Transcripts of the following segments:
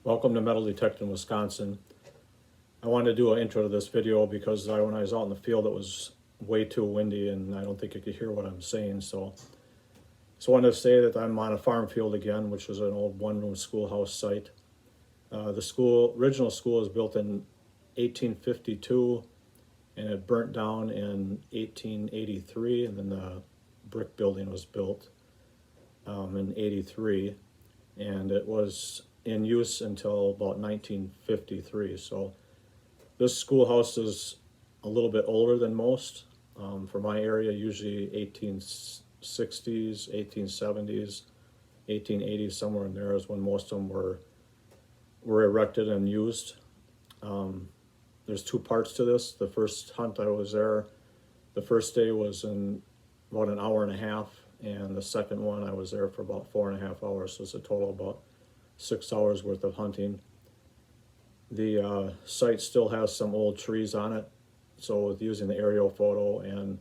Welcome to Metal Detecting Wisconsin. I wanted to do an intro to this video because when I was out in the field it was way too windy and I don't think you could hear what I'm saying. So I wanted to say that I'm on a farm field again, which was an old one-room schoolhouse site. The original school was built in 1852 and it burnt down in 1883, and then the brick building was built in 83, and it was in use until about 1953. So this schoolhouse is a little bit older than most. For my area, usually 1860s, 1870s, 1880s, somewhere in there is when most of them were erected and used. There's two parts to this. The first hunt I was there, the first day was in about an hour and a half, and the second one I was there for about 4.5 hours, so it's a total of about 6 hours worth of hunting. The site still has some old trees on it, so with using the aerial photo and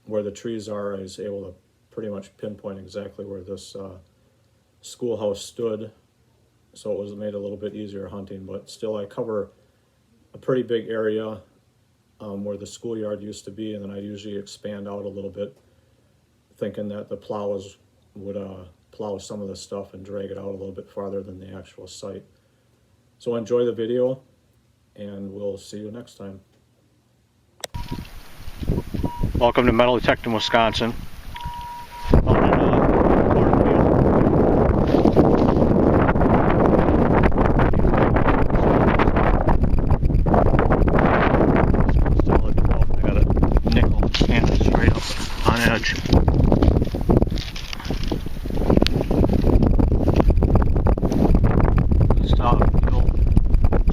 where the trees are, I was able to pretty much pinpoint exactly where this schoolhouse stood, so it was made a little bit easier hunting. But still, I cover a pretty big area where the schoolyard used to be, and then I usually expand out a little bit, thinking that the plows would plow some of the stuff and drag it out a little bit farther than the actual site. So enjoy the video, and we'll see you next time. Welcome to Metal Detecting Wisconsin.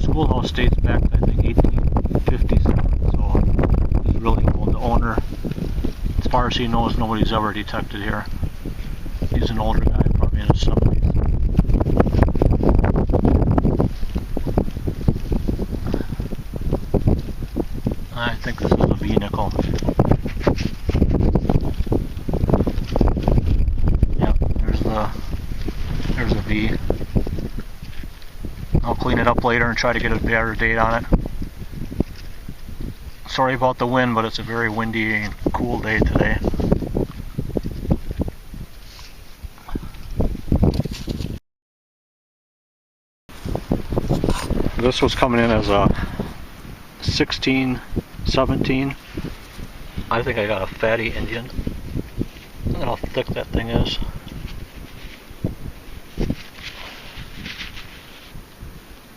Schoolhouse dates back, I think, 1850s, so it's really old. The owner, as far as he knows, nobody's ever detected here. He's an older guy, probably in his 70s. I think this is a V nickel. Yep, there's a V. I'll clean it up later and try to get a better date on it. Sorry about the wind, but it's a very windy and cool day today. This was coming in as a 16, 17. I think I got a fatty Indian. Look at how thick that thing is.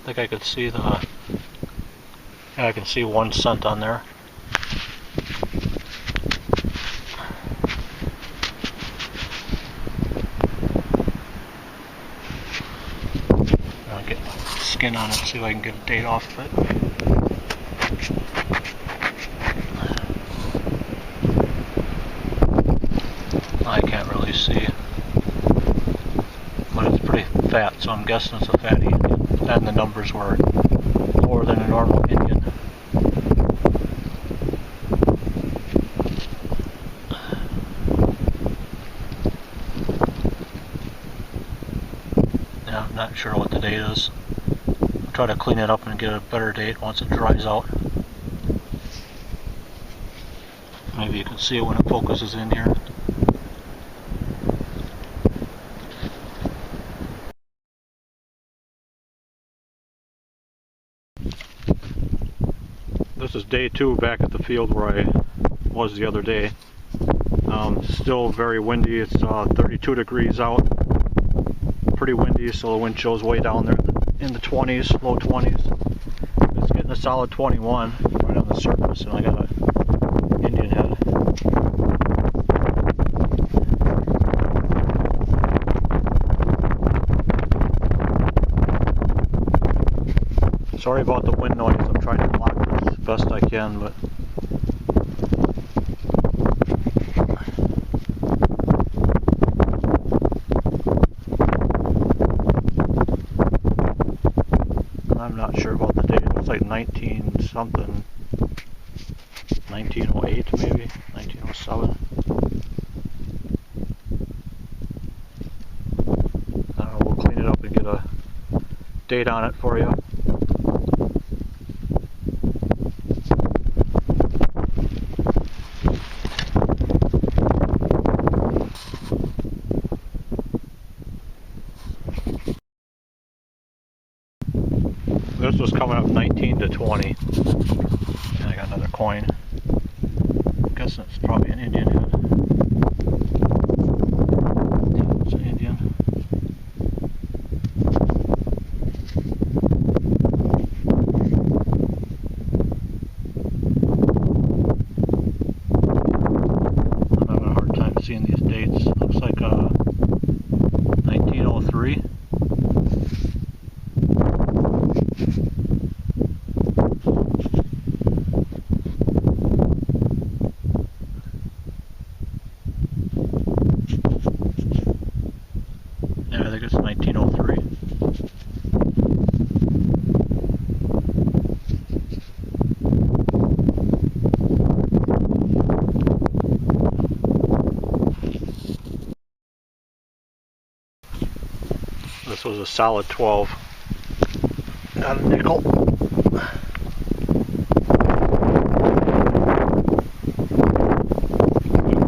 I think I could see I can see 1 cent on there. I'll get my skin on it, see if I can get a date off of it. I can't really see, but it's pretty fat, so I'm guessing it's a fatty Indian. And the numbers were lower than a normal Indian. Yeah, I'm not sure what the date is. I'll try to clean it up and get a better date once it dries out. Maybe you can see it when it focuses in here. This is day 2 back at the field where I was the other day. Still very windy. It's 32 degrees out. Pretty windy, so the wind chill's way down there in the 20s, low 20s. It's getting a solid 21 right on the surface, and I got an Indian head. Sorry about the wind noise. I'm trying to block this as best I can, but I'm not sure about the date. It looks like 19 something, 1908 maybe, 1907. We'll clean it up and get a date on it for you. This was coming up 19 to 20. And I got another coin. I'm guessing it's probably an Indian head. Yeah, it's an Indian. I'm having a hard time seeing these dates. Looks like 1903. Yeah, I think it's 1903. This was a solid 12, not a nickel.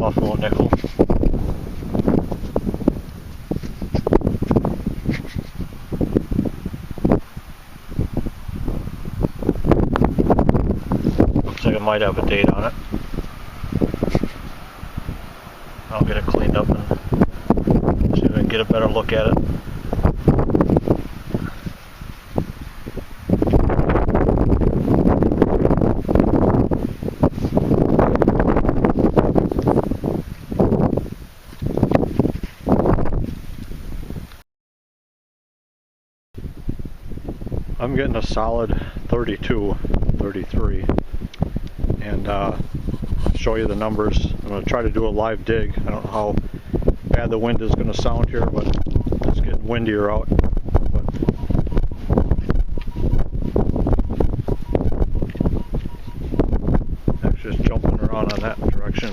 Buffalo nickel. Looks like it might have a date on it. I'll get it cleaned up and see if I can get a better look at it. I'm getting a solid 32, 33, and I'll show you the numbers. I'm going to try to do a live dig. I don't know how bad the wind is going to sound here, but it's getting windier out. But it's just jumping around on that direction.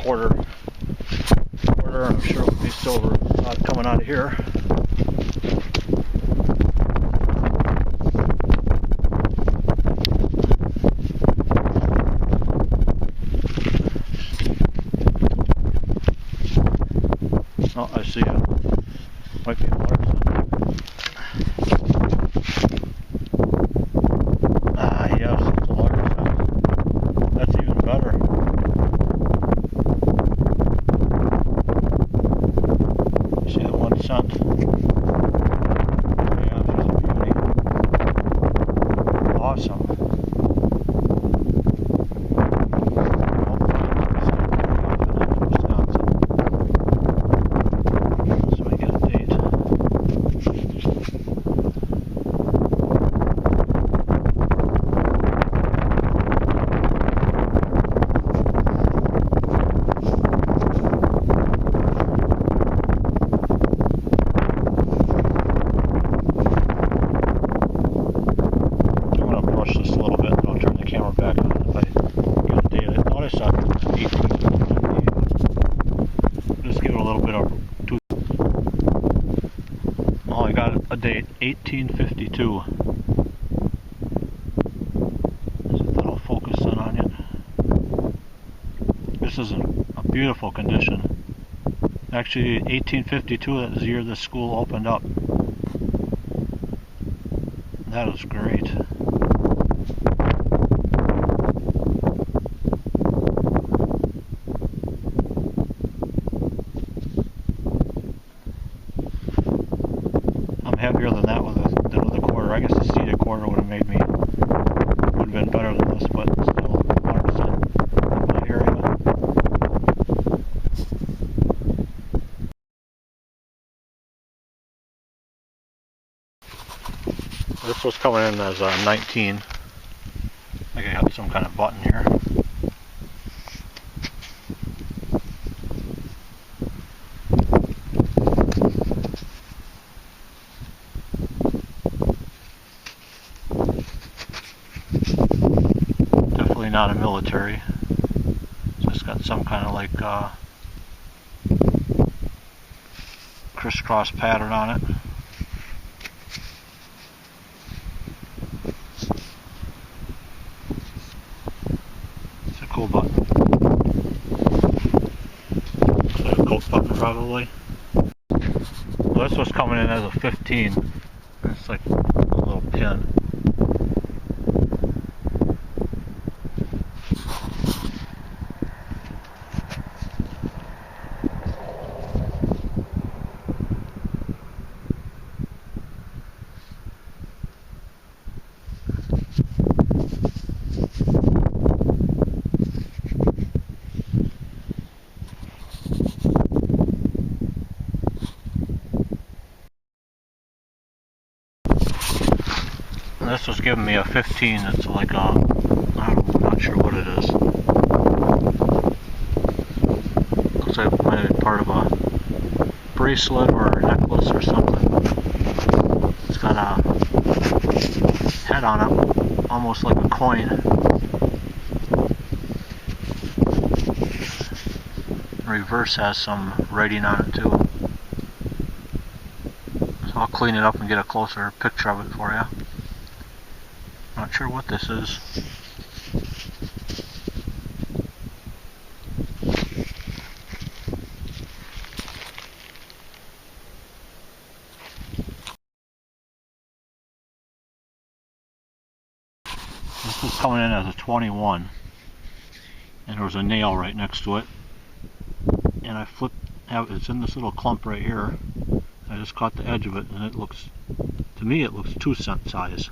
Quarter, I'm sure it'll be silver coming out of here. Oh, I see it. Might be a water. Ah, yes, it's a large one. That's even better. See the 1 cent. Yeah, she's a beauty. Awesome. So I get a date. This a little bit, and I'll turn the camera back on if I get a date. I thought I saw 1858. Just give it a little bit of two. Oh, I got a date, 1852. See if that'll focus in on it. This is in a beautiful condition. Actually, 1852 is the year the school opened up. That is great. Heavier than that with a quarter. I guess the seeded quarter would have been better than this, but still 100% in my area. This was coming in as a 19. I think I got some kind of button here. definitely not a military. It's got some kind of like crisscross pattern on it. It's a cool button. It's like a coat button probably. Well, this was coming in as a 15. It's like a little pin. This was giving me a 15. It's like a, I'm not sure what it is. Looks like it might be part of a bracelet or a necklace or something. It's got a head on it, almost like a coin. The reverse has some writing on it too. So I'll clean it up and get a closer picture of it for you. Not sure what this is. This was coming in as a 21, and there was a nail right next to it. And I flipped, it's in this little clump right here. I just caught the edge of it, and it looks, to me, it looks 2-cent size.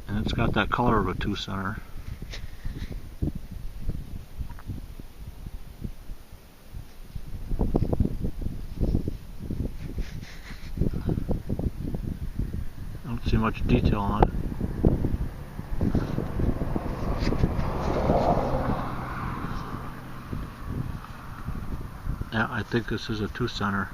And it's got that color of a 2-center. I don't see much detail on it. Yeah, I think this is a 2-center.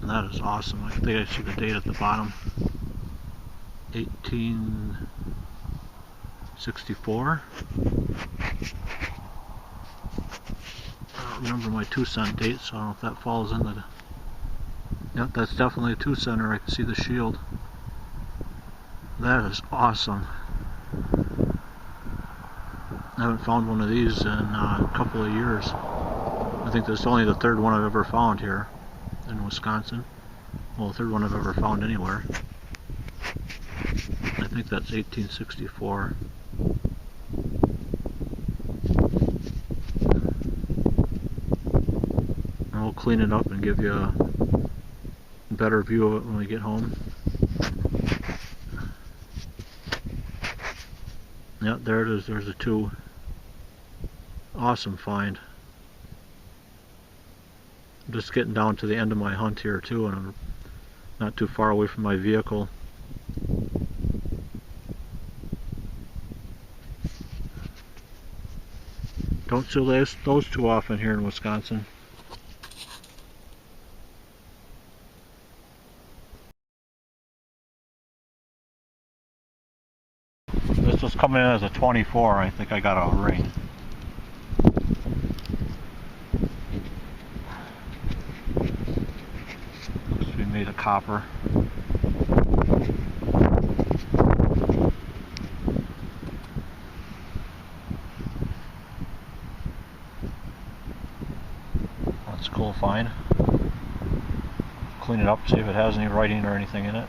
And that is awesome. I think I see the date at the bottom. 1864. I don't remember my 2-cent date, so I don't know if that falls into the... Yep, that's definitely a 2-center. I can see the shield. That is awesome. I haven't found one of these in a couple of years. I think that's only the third one I've ever found here in Wisconsin. Well, the third one I've ever found anywhere. I think that's 1864. And we'll clean it up and give you a better view of it when we get home. Yep, there it is. There's a 2. Awesome find. I'm just getting down to the end of my hunt here too, and I'm not too far away from my vehicle. Don't see those too often here in Wisconsin. This was coming in as a 24. I think I got a ring. Looks to be made of copper. That's a cool find. Clean it up, see if it has any writing or anything in it.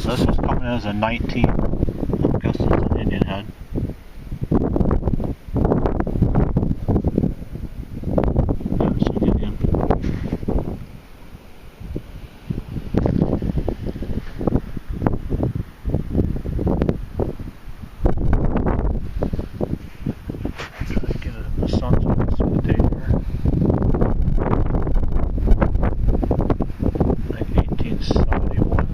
This was coming in as a 19. I guess it's an Indian head. Yeah, it's an Indian. Try to get it in the sun so we can see the date here. Like 1871.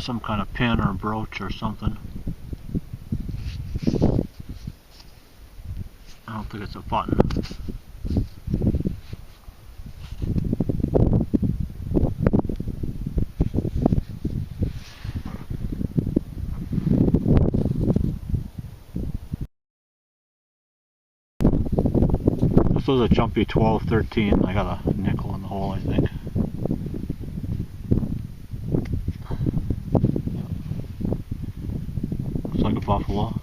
some kind of pin or brooch or something. I don't think it's a button. This was a jumpy 12-13. I got a nickel in the hole, I think. Looks like a buffalo.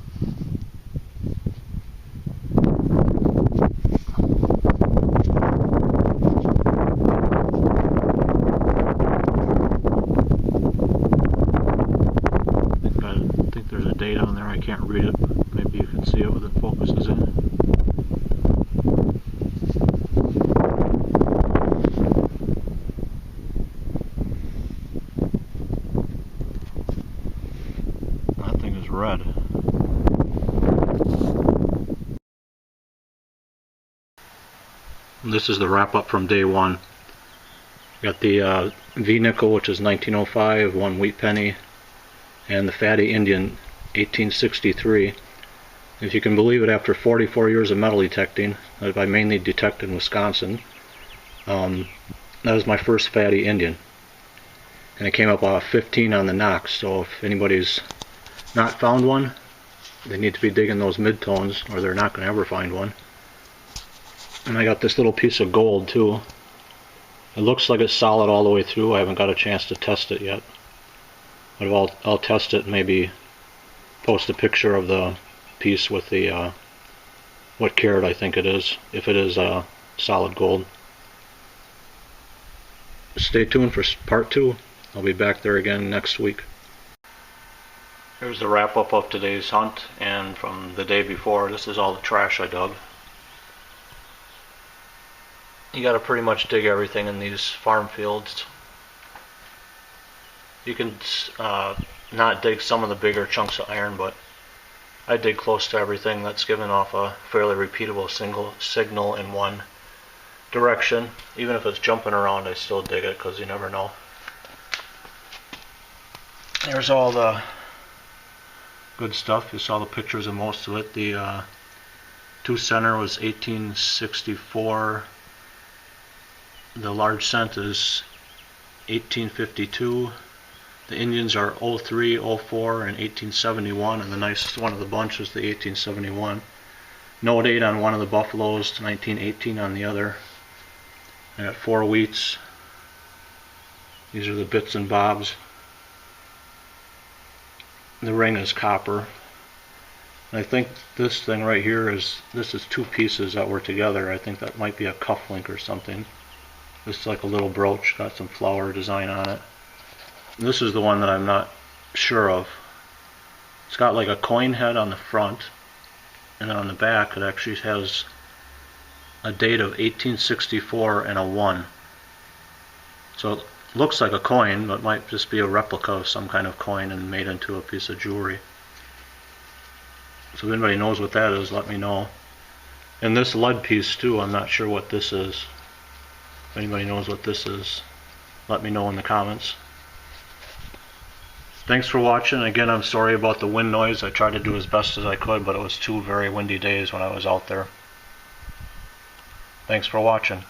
I think there's a date on there. I can't read it. Maybe you can see it with the focuses in. That thing is red. And this is the wrap up from day one. Got the V nickel, which is 1905, 1 wheat penny, and the Fatty Indian 1863. If you can believe it, after 44 years of metal detecting that I mainly detect in Wisconsin, that was my first Fatty Indian, and it came up 15 on the Knox. So if anybody's not found one, they need to be digging those mid-tones, or they're not going to ever find one. And I got this little piece of gold too. It looks like it's solid all the way through. I haven't got a chance to test it yet, but I'll test it and maybe post a picture of the piece with the what carat I think it is, if it is solid gold. Stay tuned for part 2. I'll be back there again next week. Here's the wrap up of today's hunt, and from the day before. This is all the trash I dug. You gotta pretty much dig everything in these farm fields. You can not dig some of the bigger chunks of iron, but I dig close to everything that's giving off a fairly repeatable signal in one direction. Even if it's jumping around, I still dig it because you never know. There's all the good stuff. You saw the pictures of most of it. The 2 center was 1864. The large cent is 1852. The Indians are 03, 04, and 1871, and the nicest one of the bunch is the 1871. No date on one of the buffaloes, 1918 on the other. I got 4 wheats. These are the bits and bobs. The ring is copper. And I think this thing right here is 2 pieces that were together. I think that might be a cufflink or something. This is like a little brooch, got some flower design on it. And this is the one that I'm not sure of. It's got like a coin head on the front, and on the back it actually has a date of 1864 and a 1. So it looks like a coin, but might just be a replica of some kind of coin and made into a piece of jewelry. So if anybody knows what that is, let me know. And this lead piece too, I'm not sure what this is. If anybody knows what this is, let me know in the comments. Thanks for watching. Again, I'm sorry about the wind noise. I tried to do as best as I could, but it was 2 very windy days when I was out there. Thanks for watching.